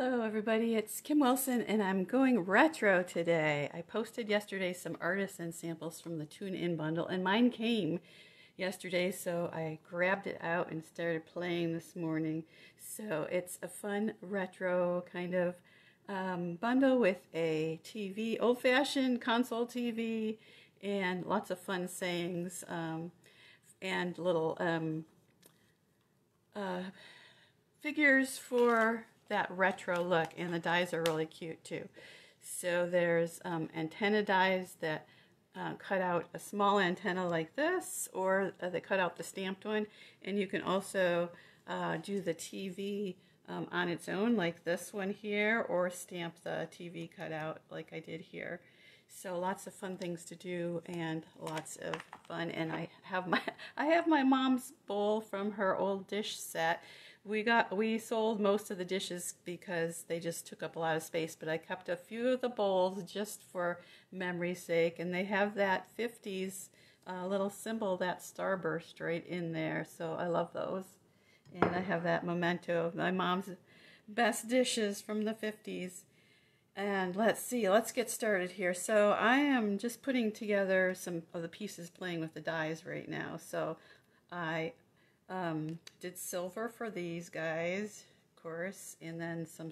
Hello everybody, it's Kim Wilson and I'm going retro today. I posted yesterday some artisan samples from the Tune In bundle and mine came yesterday, so I grabbed it out and started playing this morning. So it's a fun retro kind of bundle with a TV, old-fashioned console TV, and lots of fun sayings and little figures for that retro look, and the dies are really cute too. So there's antenna dies that cut out a small antenna like this, or they cut out the stamped one, and you can also do the TV on its own like this one here, or stamp the TV cutout like I did here. So lots of fun things to do and lots of fun. And I have my mom's bowl from her old dish set. We sold most of the dishes because they just took up a lot of space, but I kept a few of the bowls just for memory's sake, and they have that 50s little symbol, that starburst right in there, so I love those. And I have that memento of my mom's best dishes from the 50s. And let's get started here. So I am just putting together some of the pieces playing with the dies right now. So I did silver for these guys, of course, and then some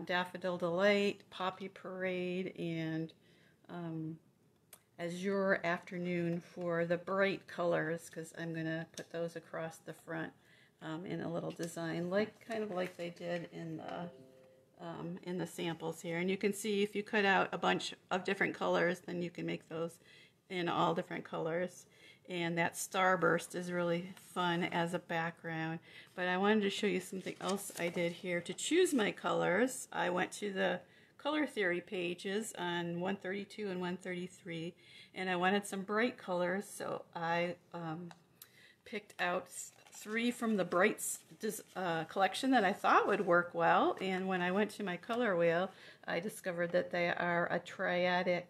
Daffodil Delight, Poppy Parade, and Azure Afternoon for the bright colors, because I'm going to put those across the front in a little design, kind of like they did in the samples here. And you can see if you cut out a bunch of different colors, then you can make those in all different colors. And that starburst is really fun as a background. But I wanted to show you something else I did here. To choose my colors, I went to the color theory pages on 132 and 133, and I wanted some bright colors, so I picked out 3 from the Brights collection that I thought would work well. And when I went to my color wheel, I discovered that they are a triadic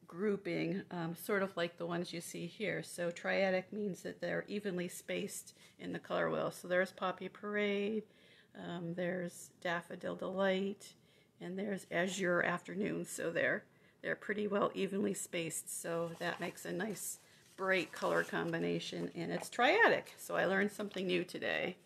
grouping, sort of like the ones you see here. So triadic means that they're evenly spaced in the color wheel. So there's Poppy Parade, there's Daffodil Delight, and there's Azure Afternoon. So they're pretty well evenly spaced. So that makes a nice bright color combination, and it's triadic. So I learned something new today.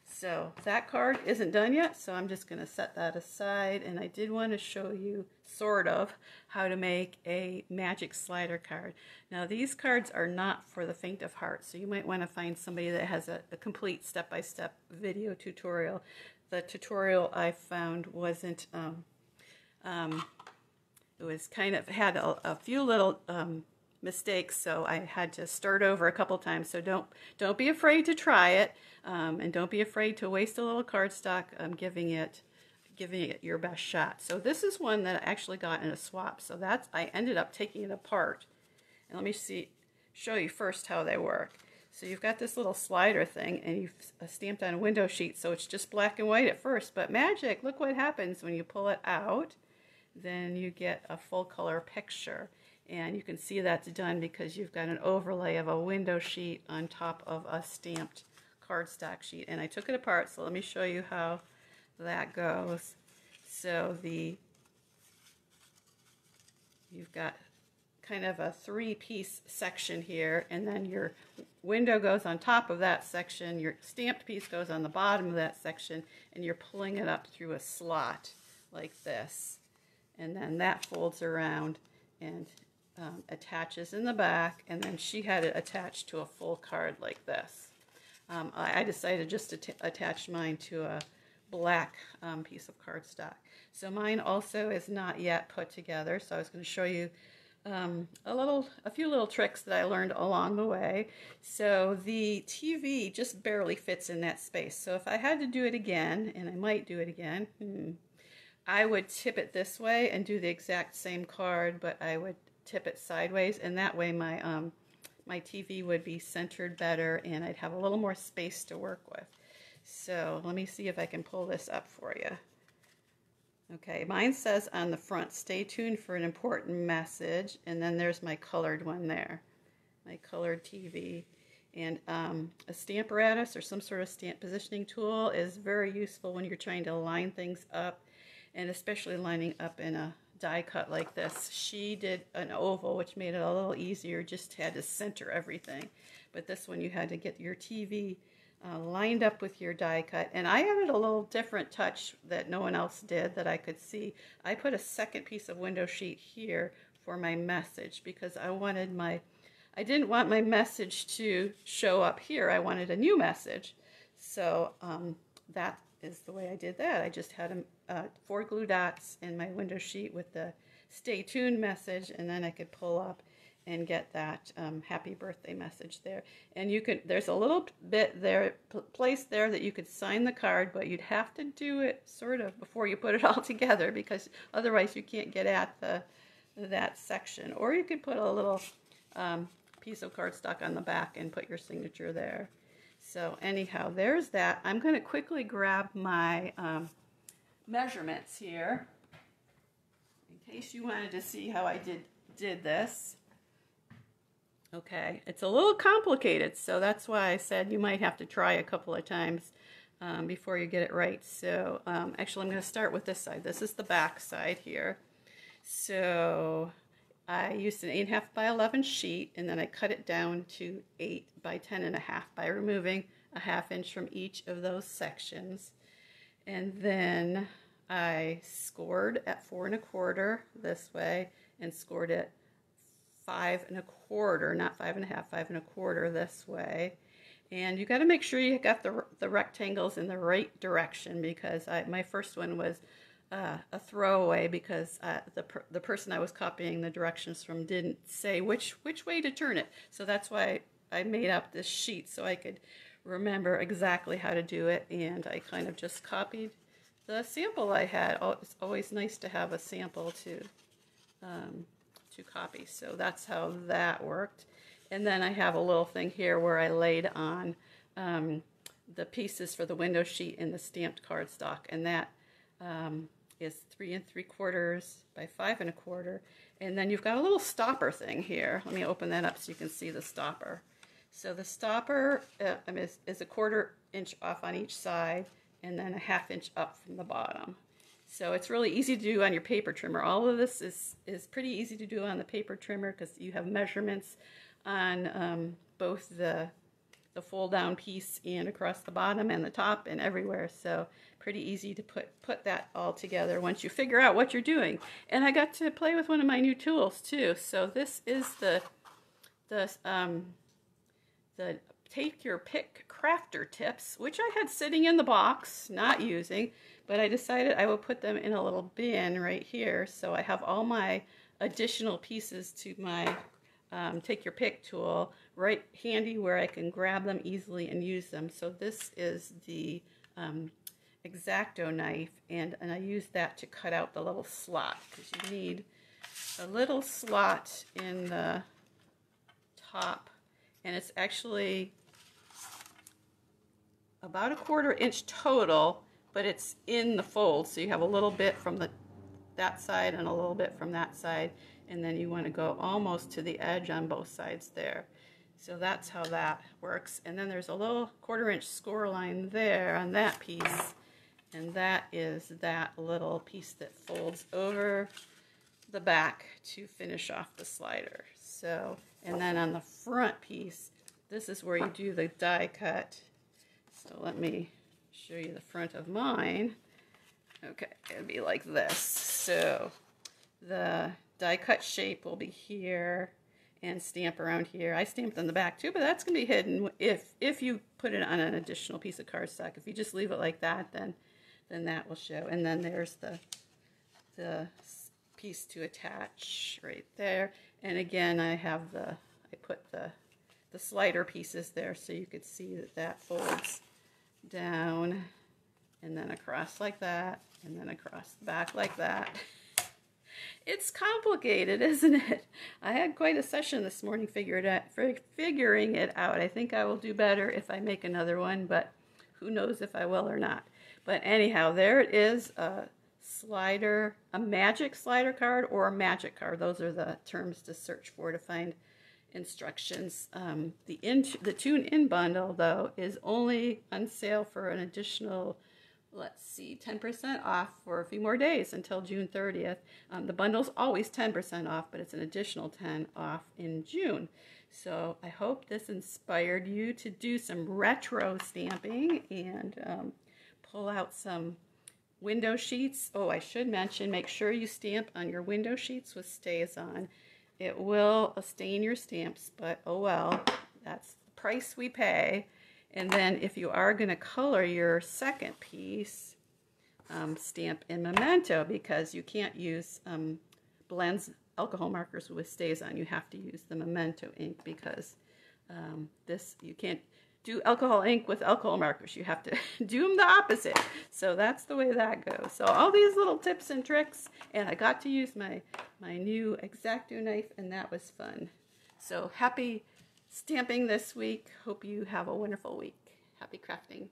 So that card isn't done yet, so I'm just going to set that aside. And I did want to show you sort of how to make a magic slider card. Now these cards are not for the faint of heart, so you might want to find somebody that has a complete step-by-step video tutorial. The tutorial I found wasn't, it was kind of, had a few little mistakes, so I had to start over a couple times. So don't be afraid to try it, and don't be afraid to waste a little cardstock giving it your best shot. So this is one that I actually got in a swap. So I ended up taking it apart, and let me show you first how they work. So you've got this little slider thing, and you've stamped on a window sheet, so it's just black and white at first, but magic, look what happens when you pull it out. Then you get a full color picture. And you can see that's done because you've got an overlay of a window sheet on top of a stamped cardstock sheet. And I took it apart, so let me show you how that goes. So you've got kind of a 3-piece section here, and then your window goes on top of that section, your stamped piece goes on the bottom of that section, and you're pulling it up through a slot like this. And then that folds around and attaches in the back, and then she had it attached to a full card like this. I decided just to attach mine to a black piece of cardstock. So mine also is not yet put together, so I was going to show you a few little tricks that I learned along the way. So the TV just barely fits in that space. So if I had to do it again, and I might do it again, I would tip it this way and do the exact same card, but I would tip it sideways, and that way my TV would be centered better, and I'd have a little more space to work with. So let me see if I can pull this up for you. Okay, mine says on the front, stay tuned for an important message, and then there's my colored one there, my colored TV. And a Stamparatus or some sort of stamp positioning tool is very useful when you're trying to line things up, and especially lining up in a die cut like this. She did an oval, which made it a little easier, just had to center everything. But this one you had to get your TV lined up with your die cut. And I added a little different touch that no one else did that I could see. I put a second piece of window sheet here for my message because I didn't want my message to show up here. I wanted a new message. So that is the way I did that. I just had 4 glue dots in my window sheet with the stay tuned message, and then I could pull up and get that happy birthday message there. And you could, there's a little bit there, place there that you could sign the card, but you'd have to do it sort of before you put it all together, because otherwise you can't get at that section. Or you could put a little piece of cardstock on the back and put your signature there. So anyhow, there's that. I'm going to quickly grab my measurements here in case you wanted to see how I did this. Okay, it's a little complicated, so that's why I said you might have to try a couple of times before you get it right. So actually I'm going to start with this side. This is the back side here. So I used an 8.5 by 11 sheet, and then I cut it down to 8 by 10.5 by removing a 1/2 inch from each of those sections. And then I scored at 4 1/4 this way, and scored it 5 1/4, not 5 1/2, 5 1/4 this way. And you got to make sure you got the rectangles in the right direction, because my first one was a throwaway, because the person I was copying the directions from didn't say which way to turn it. So that's why I made up this sheet, so I could remember exactly how to do it, and I kind of just copied the sample I had. It's always nice to have a sample to copy. So that's how that worked. And then I have a little thing here where I laid on the pieces for the window sheet in the stamped cardstock, and that is 3 3/4 by 5 1/4. And then you've got a little stopper thing here. Let me open that up so you can see the stopper. So the stopper is 1/4 inch off on each side, and then a 1/2 inch up from the bottom. So it's really easy to do on your paper trimmer. All of this is pretty easy to do on the paper trimmer, because you have measurements on both the fold down piece and across the bottom and the top and everywhere. So pretty easy to put that all together once you figure out what you're doing. And I got to play with one of my new tools too. So this is the Take Your Pick crafter tips, which I had sitting in the box, not using, but I decided I will put them in a little bin right here. So I have all my additional pieces to my Take Your Pick tool right handy where I can grab them easily and use them. So this is the X-Acto knife, and I use that to cut out the little slot, because you need a little slot in the top, and it's actually about 1/4 inch total, but it's in the fold, so you have a little bit from that side and a little bit from that side, and then you want to go almost to the edge on both sides there. So that's how that works. And then there's a little 1/4 inch score line there on that piece, and that is that little piece that folds over the back to finish off the slider. So, and then on the front piece, this is where you do the die cut. So let me show you the front of mine. Okay, it'll be like this. So the die cut shape will be here and stamp around here. I stamped on the back too, but that's going to be hidden if you put it on an additional piece of cardstock. If you just leave it like that, then that will show. And then there's the piece to attach right there. And again, I put the slider pieces there so you could see that folds down and then across like that, and then across the back like that. It's complicated, isn't it? I had quite a session this morning figuring it out. I think I will do better if I make another one, but who knows if I will or not. But anyhow, there it is, a magic slider card or a magic card. Those are the terms to search for to find instructions. The Tune In bundle, though, is only on sale for an additional, let's see, 10% off for a few more days until June 30th. The bundle's always 10% off, but it's an additional 10 off in June. So I hope this inspired you to do some retro stamping and pull out some window sheets. Oh, I should mention, make sure you stamp on your window sheets with StazOn. It will stain your stamps, but oh well, that's the price we pay. And then if you are going to color your second piece, stamp in Memento, because you can't use blends alcohol markers with StazOn. You have to use the Memento ink because you can't do alcohol ink with alcohol markers. You have to do them the opposite. So that's the way that goes. So all these little tips and tricks, and I got to use my new X-Acto knife, and that was fun. So happy stamping this week. Hope you have a wonderful week. Happy crafting.